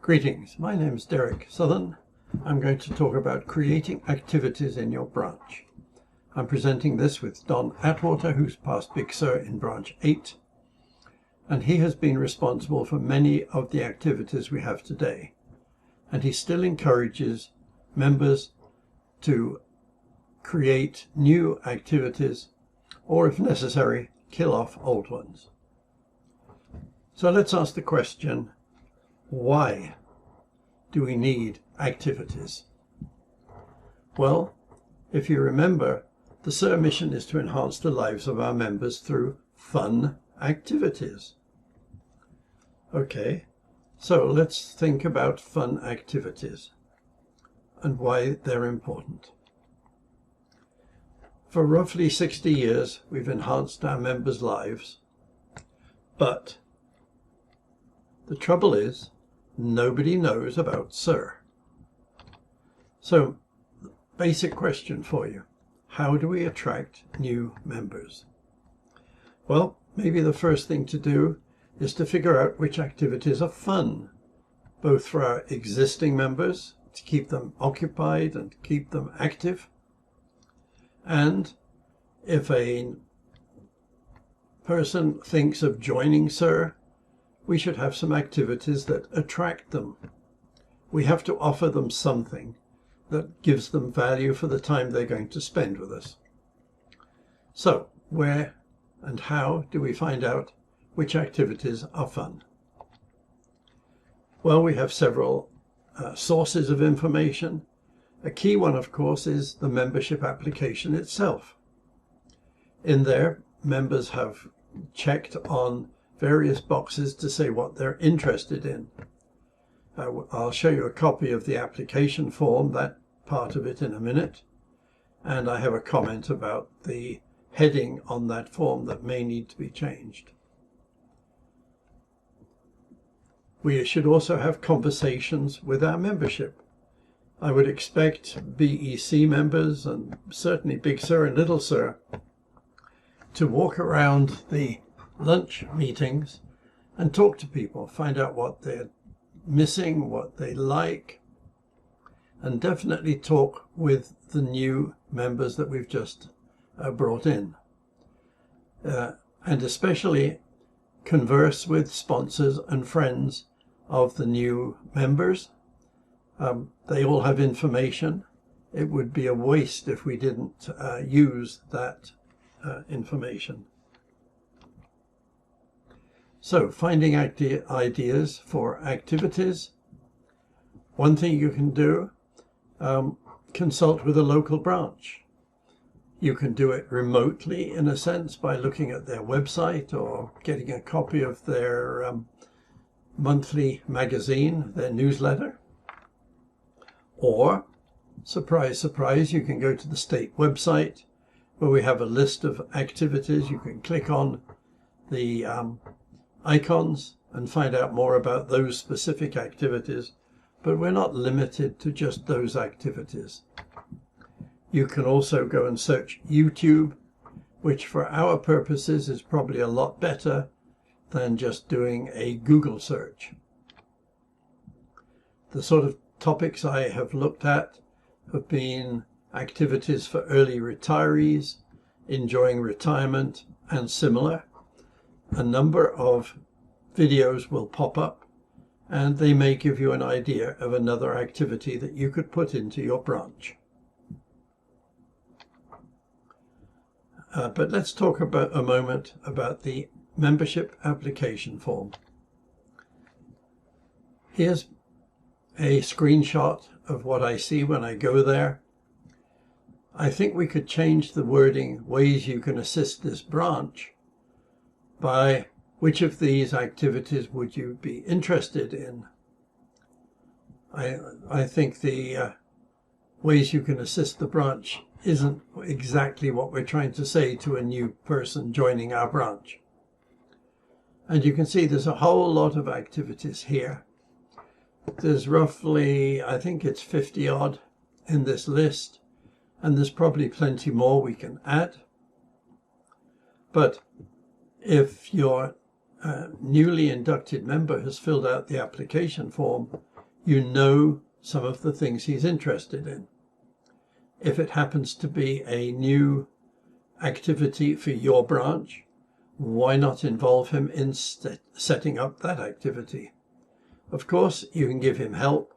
Greetings, my name is Derek Southern. I'm going to talk about creating activities in your branch. I'm presenting this with Don Atwater, who's past Big Sur in branch 8, and he has been responsible for many of the activities we have today, and he still encourages members to create new activities or, if necessary, kill off old ones. So let's ask the question, why do we need activities? Well, if you remember, the SIR mission is to enhance the lives of our members through fun activities. Okay, so let's think about fun activities and why they're important. For roughly 60 years, we've enhanced our members' lives, but the trouble is, nobody knows about SIR. So, basic question for you. How do we attract new members? Well, maybe the first thing to do is to figure out which activities are fun, both for our existing members, to keep them occupied and keep them active. And if a person thinks of joining SIR, we should have some activities that attract them. We have to offer them something that gives them value for the time they're going to spend with us. So, where and how do we find out which activities are fun? Well, we have several sources of information. A key one, of course, is the membership application itself. In there, members have checked on various boxes to say what they're interested in. I'll show you a copy of the application form, that part of it, in a minute. And I have a comment about the heading on that form that may need to be changed. We should also have conversations with our membership. I would expect BEC members, and certainly Big Sur and Little Sur, to walk around the lunch meetings and talk to people, find out what they're missing, what they like, and definitely talk with the new members that we've just brought in. And especially converse with sponsors and friends of the new members. They all have information. It would be a waste if we didn't use that information. So, finding ideas for activities. One thing you can do, consult with a local branch. You can do it remotely, in a sense, by looking at their website or getting a copy of their monthly magazine, their newsletter. Or, surprise, surprise, you can go to the state website where we have a list of activities. You can click on the icons and find out more about those specific activities, but we're not limited to just those activities. You can also go and search YouTube, which for our purposes is probably a lot better than just doing a Google search. The sort of topics I have looked at have been activities for early retirees, enjoying retirement, and similar. A number of videos will pop up, and they may give you an idea of another activity that you could put into your branch. But let's talk about a moment about the membership application form. Here's a screenshot of what I see when I go there. I think we could change the wording, ways you can assist this branch, by which of these activities would you be interested in. I think the ways you can assist the branch isn't exactly what we're trying to say to a new person joining our branch. And you can see there's a whole lot of activities here. There's roughly, I think it's 50 odd in this list, and there's probably plenty more we can add. But if your newly inducted member has filled out the application form, You know some of the things he's interested in. If it happens to be a new activity for your branch, why not involve him in setting up that activity? Of course, you can give him help.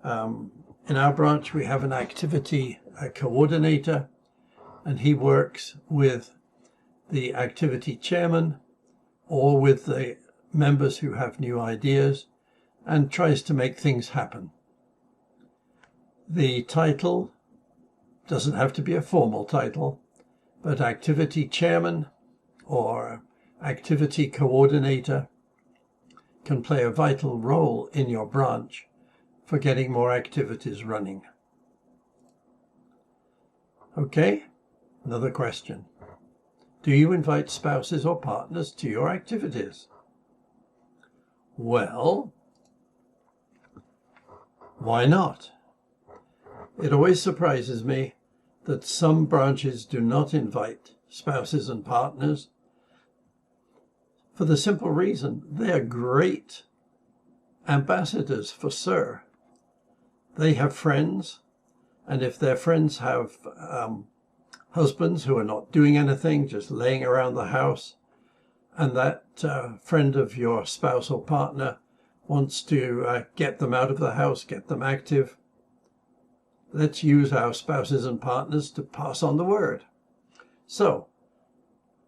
In our branch, we have an activity coordinator, and he works with the activity chairman or with the members who have new ideas and tries to make things happen. The title doesn't have to be a formal title, but activity chairman or activity coordinator can play a vital role in your branch for getting more activities running. Okay, another question. Do you invite spouses or partners to your activities? Well, why not? It always surprises me that some branches do not invite spouses and partners for the simple reason they are great ambassadors for SIR. They have friends, and if their friends have husbands who are not doing anything, just laying around the house, and that friend of your spouse or partner wants to get them out of the house, get them active, let's use our spouses and partners to pass on the word. So,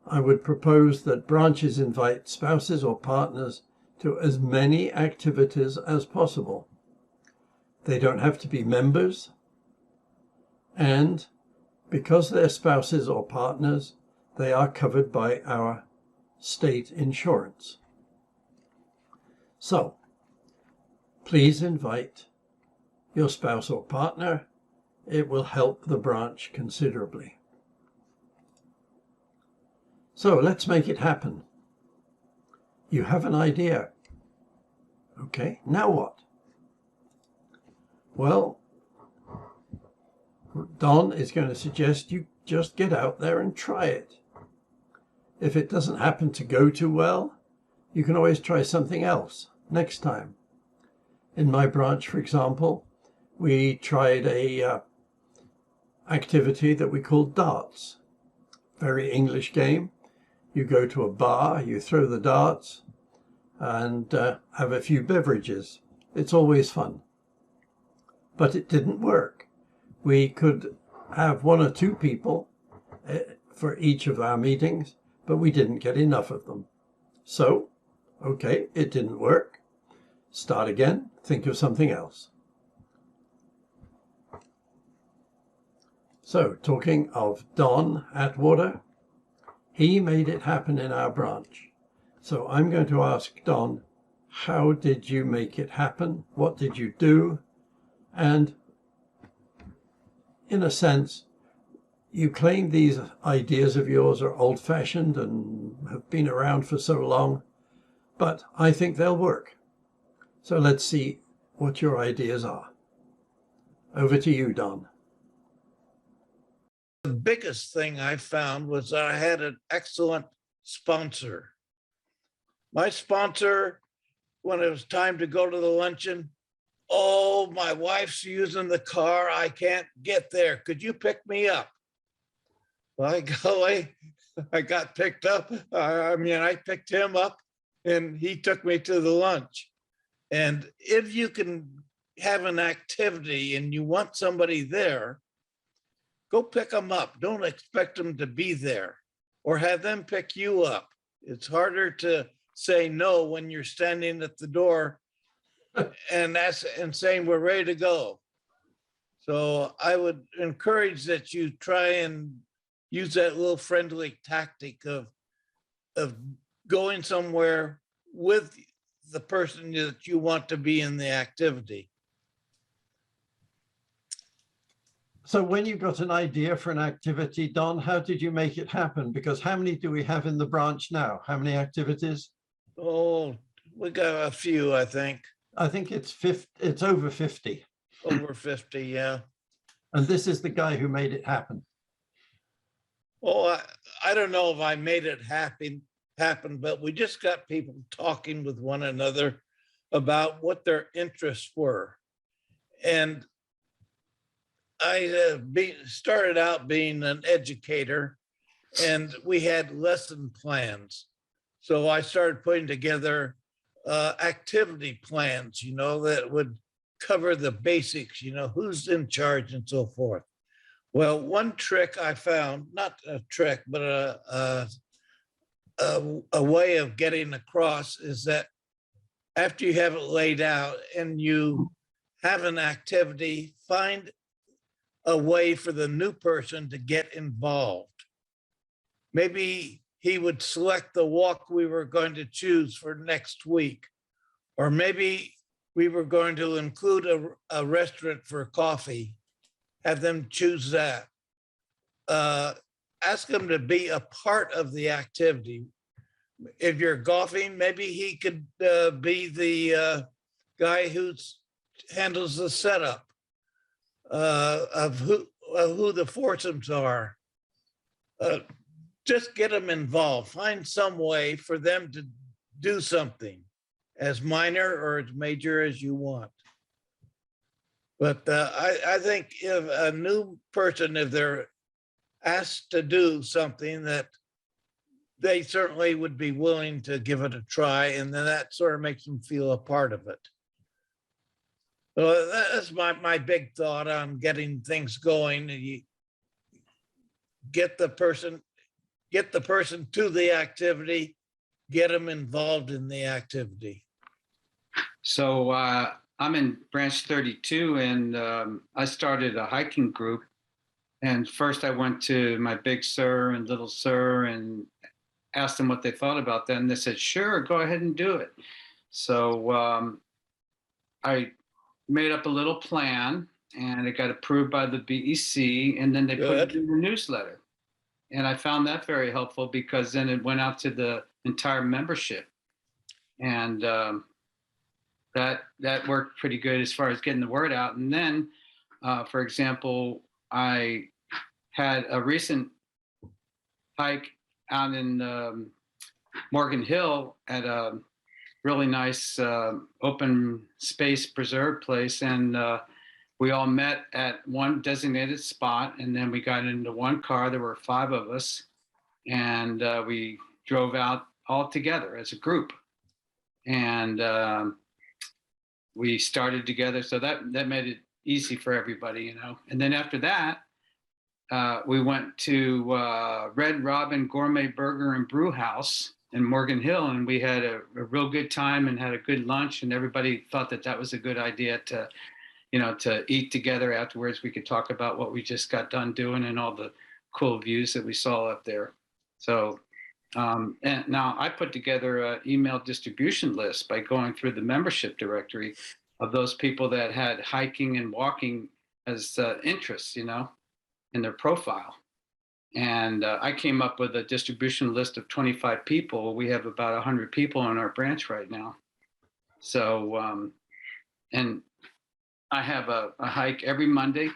I would propose that branches invite spouses or partners to as many activities as possible. They don't have to be members, and because they're spouses or partners, they are covered by our state insurance. So, please invite your spouse or partner. It will help the branch considerably. So let's make it happen. You have an idea. Okay, now what? Well, Don is going to suggest you just get out there and try it. If it doesn't happen to go too well, you can always try something else next time. In my branch, for example, we tried a activity that we called darts. Very English game. You go to a bar, you throw the darts, and have a few beverages. It's always fun. But it didn't work. We could have 1 or 2 people for each of our meetings, but we didn't get enough of them. So, okay, it didn't work. Start again, think of something else. So, talking of Don Atwater, he made it happen in our branch. So I'm going to ask Don, how did you make it happen? What did you do? And in a sense, you claim these ideas of yours are old-fashioned and have been around for so long, but I think they'll work. So let's see what your ideas are. Over to you, Don. The biggest thing I found was that I had an excellent sponsor. My sponsor, when it was time to go to the luncheon, oh, my wife's using the car. I can't get there. Could you pick me up? By golly, I got picked up. I picked him up and he took me to the lunch. And if you can have an activity and you want somebody there, go pick them up. Don't expect them to be there or have them pick you up. It's harder to say no when you're standing at the door and saying we're ready to go. So I would encourage that you try and use that little friendly tactic of going somewhere with the person that you want to be in the activity. So when you got an idea for an activity, Don, how did you make it happen? Because how many do we have in the branch now? How many activities? Oh, we got a few, I think. I think it's over 50. Over 50, yeah. And this is the guy who made it happen. Oh, I don't know if I made it happen, but we just got people talking with one another about what their interests were. And I started out being an educator, and we had lesson plans. So I started putting together activity plans, that would cover the basics, who's in charge and so forth. Well, one trick I found, not a trick, but a way of getting across is that after you have it laid out and you have an activity, find a way for the new person to get involved. Maybe he would select the walk we were going to choose for next week, or maybe we were going to include a restaurant for coffee, have them choose that. Ask them to be a part of the activity. If you're golfing, maybe he could be the guy who handles the setup of who the foursomes are. Just get them involved. Find some way for them to do something, as minor or as major as you want. But I think if a new person, if they're asked to do something, that they certainly would be willing to give it a try, and then that sort of makes them feel a part of it. So that's my big thought on getting things going. You get the person to the activity, get them involved in the activity. So I'm in branch 32, and I started a hiking group. And first I went to my big sir and little sir and asked them what they thought about that. And they said, sure, go ahead and do it. So I made up a little plan, and it got approved by the BEC, and then they put it in the newsletter. And I found that very helpful, because then it went out to the entire membership. And that worked pretty good as far as getting the word out. And then, for example, I had a recent hike out in Morgan Hill at a really nice open space preserve place. And we all met at one designated spot, and then we got into one car. There were 5 of us, and we drove out all together as a group. And we started together, so that made it easy for everybody, And then after that, we went to Red Robin Gourmet Burger and Brew House in Morgan Hill, and we had a real good time and had a good lunch, and everybody thought that was a good idea to eat together afterwards. We could talk about what we just got done doing and all the cool views that we saw up there. So, and now I put together an email distribution list by going through the membership directory of those people that had hiking and walking as interests, in their profile. And I came up with a distribution list of 25 people. We have about 100 people in our branch right now. So, and I have a hike every Monday,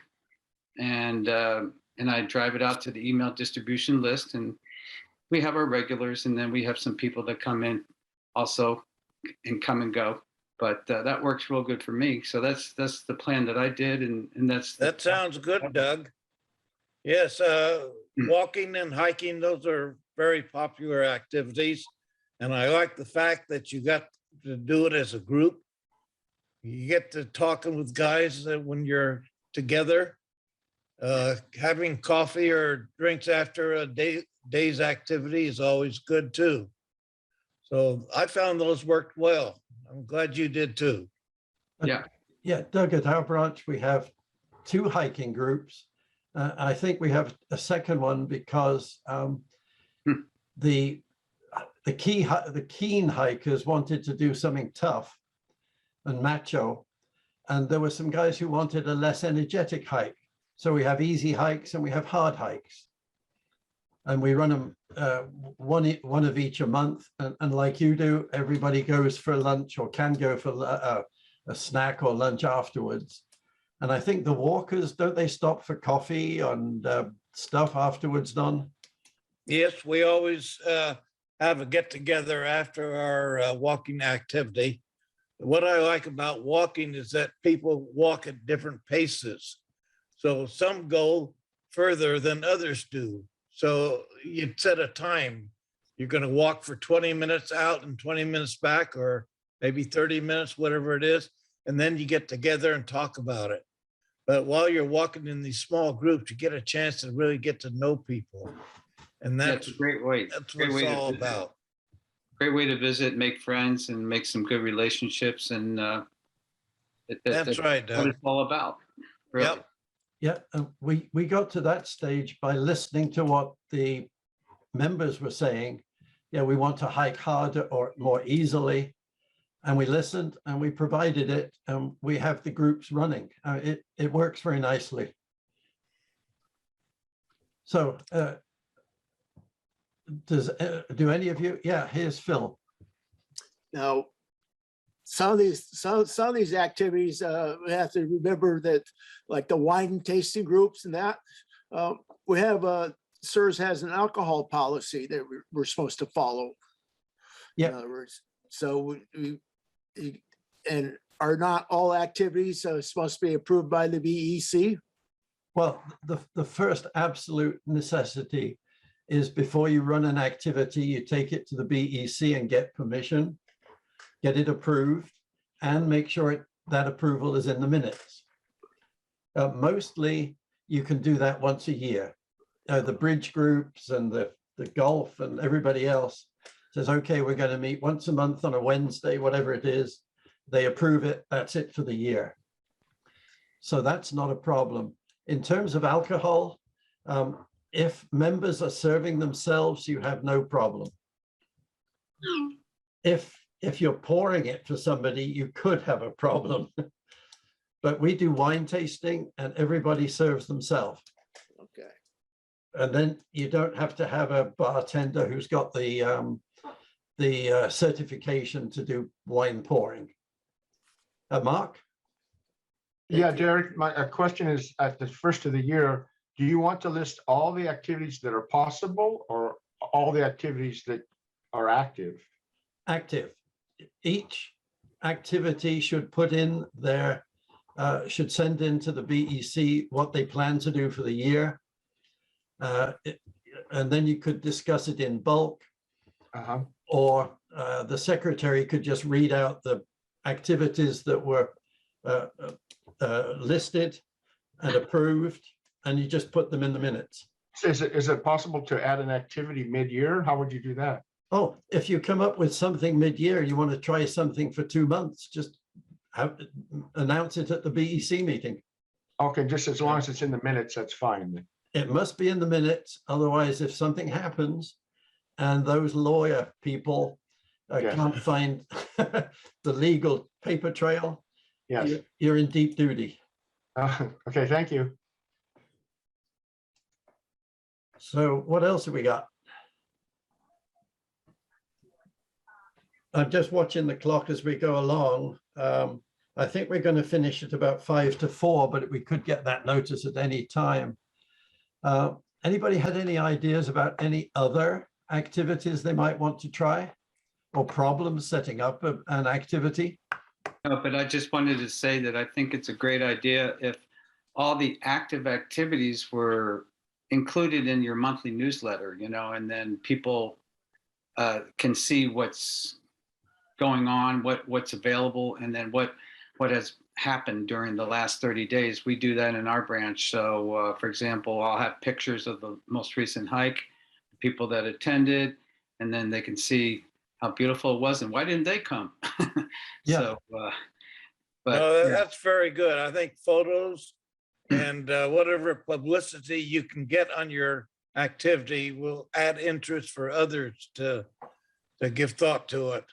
and I drive it out to the email distribution list, and we have our regulars, and then we have some people that come in also and come and go. But that works real good for me. So that's the plan that I did, and that sounds good, Doug. Yes, walking and hiking, those are very popular activities. And I like the fact that you got to do it as a group. You get to talking with guys when you're together, having coffee or drinks after a day's activity is always good too. So I found those worked well. I'm glad you did too. Yeah. Yeah, Doug, at our branch, we have 2 hiking groups. I think we have a second one because the keen hikers wanted to do something tough and macho, and there were some guys who wanted a less energetic hike. So we have easy hikes and we have hard hikes, and we run them one of each a month. And like you do, everybody goes for lunch or can go for a snack or lunch afterwards. And I think the walkers, don't they stop for coffee and stuff afterwards, Don? Yes, we always have a get together after our walking activity. What I like about walking is that people walk at different paces. So some go further than others do. So you set a time. You're going to walk for 20 minutes out and 20 minutes back, or maybe 30 minutes, whatever it is. And then you get together and talk about it. But while you're walking in these small groups, you get a chance to really get to know people. And That's a great way. that's Great what way it's to all visit. about. Great way to visit, make friends, and make some good relationships. And That's right, what Doug. it's all about. Really. Yep. Yeah, we got to that stage by listening to what the members were saying. Yeah, we want to hike harder or more easily. And we listened and we provided it, and we have the groups running. It works very nicely. So do any of you? Yeah, here's Phil. Now, some of these activities, we have to remember that, like the wine tasting groups and that, we have SIRS has an alcohol policy that we're supposed to follow. Yeah. In other words, so and are not all activities supposed to be approved by the BEC? Well, the first absolute necessity is before you run an activity, you take it to the BEC and get permission, get it approved, and make sure that approval is in the minutes. Mostly, you can do that once a year. The bridge groups and the golf and everybody else says, okay, we're going to meet once a month on a Wednesday, whatever it is. They approve it, that's it for the year. So that's not a problem. In terms of alcohol, if members are serving themselves, you have no problem. If you're pouring it for somebody, you could have a problem. But we do wine tasting and everybody serves themselves. Okay. And then you don't have to have a bartender who's got the certification to do wine pouring. Mark? Yeah, Derek, my question is, at the first of the year, do you want to list all the activities that are possible or all the activities that are active? Active. Each activity should put in their, should send into the BEC what they plan to do for the year. And then you could discuss it in bulk. Or the secretary could just read out the activities that were listed and approved, and you just put them in the minutes. Is it possible to add an activity mid-year? How would you do that? Oh, if you come up with something mid-year, you want to try something for 2 months, just announce it at the BEC meeting. Okay, just as long as it's in the minutes, that's fine. It must be in the minutes. Otherwise, if something happens and those lawyer people Yes. can't find the legal paper trail, Yes. you're in deep duty. Okay, thank you. So what else have we got? I'm just watching the clock as we go along. I think we're going to finish at about 5 to 4, but we could get that notice at any time. Anybody had any ideas about any other activities they might want to try, or problems setting up an activity? No, but I just wanted to say that I think it's a great idea if all the active activities were included in your monthly newsletter, and then people can see what's going on, what's available, and then what has happened during the last 30 days. We do that in our branch. So, for example, I'll have pictures of the most recent hike, people that attended, and then they can see how beautiful it was and why didn't they come? Yeah. So, but No, yeah. that's very good. I think photos and whatever publicity you can get on your activity will add interest for others to give thought to it.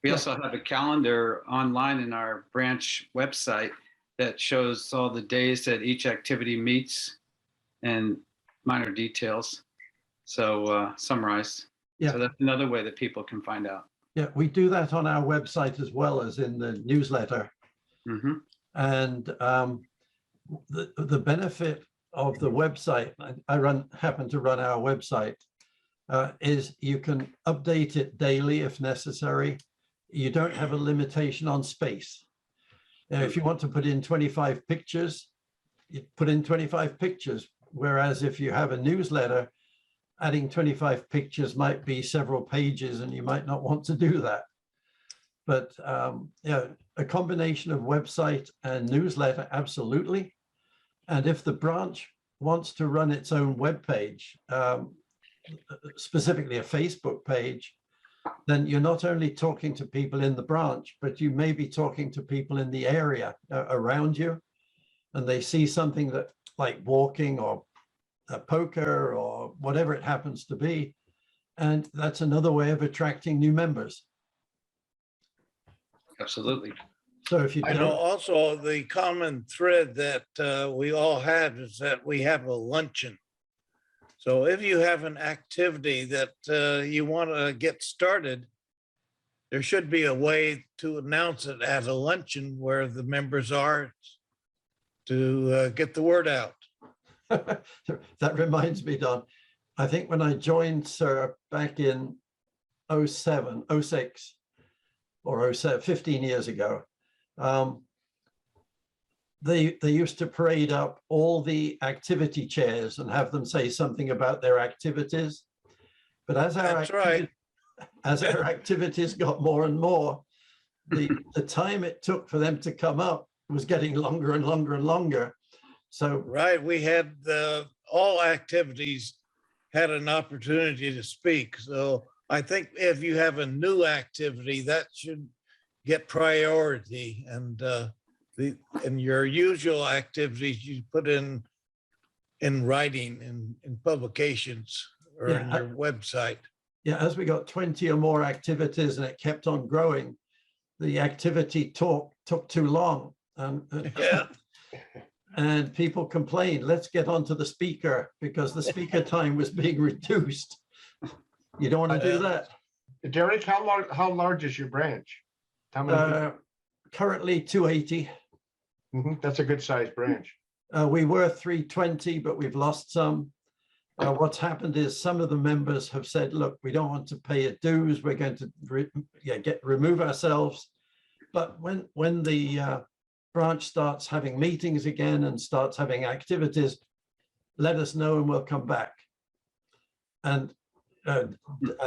We also have a calendar online in our branch website that shows all the days that each activity meets and minor details. So summarized. Yeah. So that's another way that people can find out. Yeah, we do that on our website as well as in the newsletter. Mm-hmm. And the benefit of the website, I happen to run our website, is you can update it daily if necessary. you don't have a limitation on space. Now, if you want to put in 25 pictures, you put in 25 pictures. Whereas if you have a newsletter, adding 25 pictures might be several pages and you might not want to do that. But yeah, a combination of website and newsletter, absolutely. And if the branch wants to run its own web page, specifically a Facebook page, then you're not only talking to people in the branch, but you may be talking to people in the area around you, and they see something that, like walking or poker or whatever it happens to be, and that's another way of attracting new members. Absolutely. So if you I know also the common thread that we all have is that we have a luncheon. So if you have an activity that you want to get started, there should be a way to announce it at a luncheon where the members are to get the word out. that reminds me, Don, I think when I joined SIR back in 07, 06 or 07, 15 years ago, they used to parade up all the activity chairs and have them say something about their activities. But as our activities got more and more, the time it took for them to come up was getting longer and longer and longer. So right, we had all activities had an opportunity to speak. So I think if you have a new activity, that should get priority, and your usual activities you put in writing in publications or in your website. Yeah, as we got 20 or more activities and it kept on growing, the activity talk took too long. Yeah. And people complained, let's get onto the speaker, because the speaker time was being reduced. You don't want to do that. Derek, how large is your branch? How many people? Currently 280. That's a good sized branch. We were 320, but we've lost some. What's happened is some of the members have said, look, we don't want to pay a dues. We're going to remove ourselves. But when the branch starts having meetings again and starts having activities, let us know and we'll come back. And I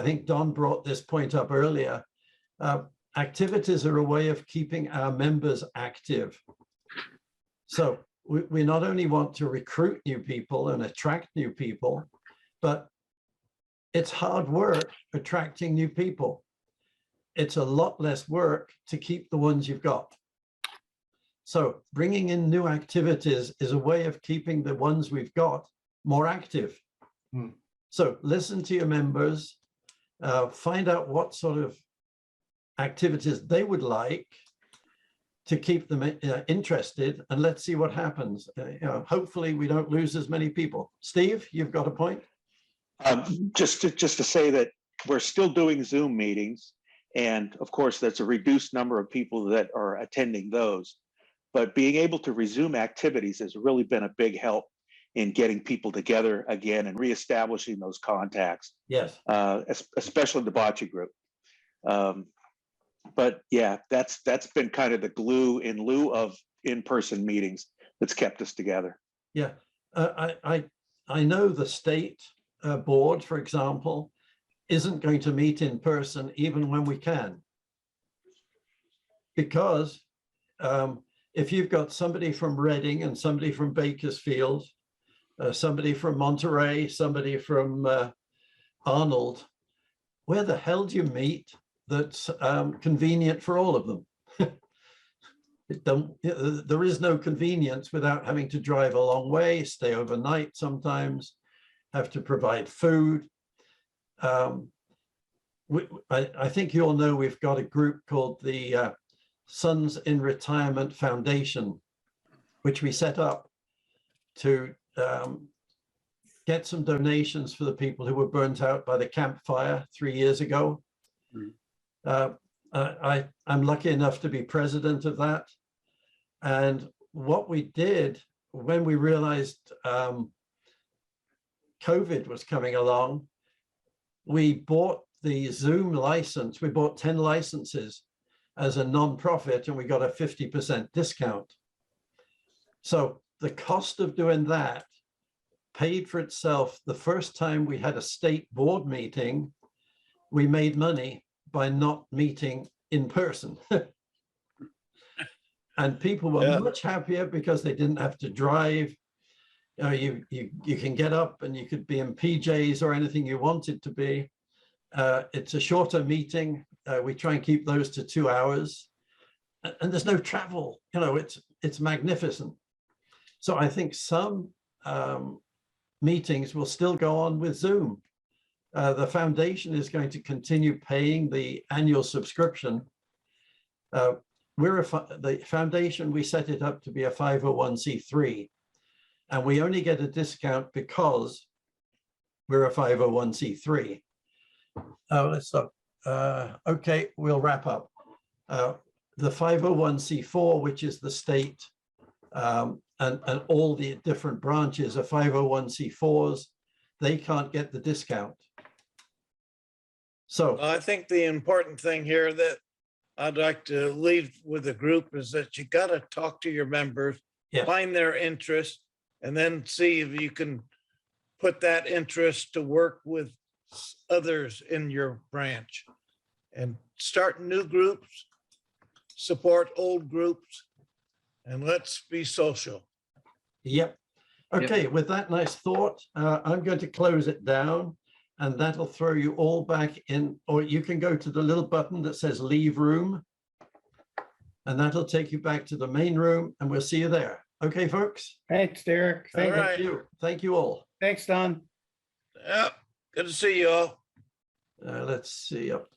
think Don brought this point up earlier. Activities are a way of keeping our members active. So we not only want to recruit new people and attract new people, but it's hard work attracting new people. It's a lot less work to keep the ones you've got. So bringing in new activities is a way of keeping the ones we've got more active. So listen to your members, find out what sort of activities they would like to keep them interested, and let's see what happens. Hopefully we don't lose as many people. Steve, you've got a point? Just to say that we're still doing Zoom meetings, and of course that's a reduced number of people that are attending those. But being able to resume activities has really been a big help in getting people together again and reestablishing those contacts. Yes. Especially the bocce group. But yeah, that's been kind of the glue in lieu of in-person meetings that's kept us together. Yeah, I know the state board, for example, isn't going to meet in person even when we can, because if you've got somebody from Reading and somebody from Bakersfield, somebody from Monterey, somebody from Arnold, where the hell do you meet that's convenient for all of them? There is no convenience without having to drive a long way, stay overnight sometimes, have to provide food. I think you all know we've got a group called the Sons in Retirement Foundation, which we set up to get some donations for the people who were burnt out by the campfire 3 years ago. I'm lucky enough to be president of that. And what we did when we realized COVID was coming along, we bought the Zoom license. We bought 10 licenses as a non-profit and we got a 50% discount. So the cost of doing that paid for itself. The first time we had a state board meeting, we made money by not meeting in person. And people were much happier because they didn't have to drive. You know, you can get up and you could be in PJs or anything you wanted to be. It's a shorter meeting. We try and keep those to 2 hours, and there's no travel. You know, it's magnificent. So I think some meetings will still go on with Zoom. The foundation is going to continue paying the annual subscription. The foundation, we set it up to be a 501c3, and we only get a discount because we're a 501c3. Let's stop. Okay, we'll wrap up. The 501c4, which is the state, and all the different branches of 501c4s, they can't get the discount. So I think the important thing here that I'd like to leave with the group is that you got to talk to your members, yeah, find their interest, and then see if you can put that interest to work with others in your branch, and start new groups, support old groups, and let's be social. yep. Okay, with that nice thought, I'm going to close it down, and that'll throw you all back in, or you can go to the little button that says leave room, and that'll take you back to the main room, and we'll see you there. Okay, folks? Thanks, Derek. All right. Thank you. Thank you all. Thanks, Don. Yep. Good to see you all. Let's see up.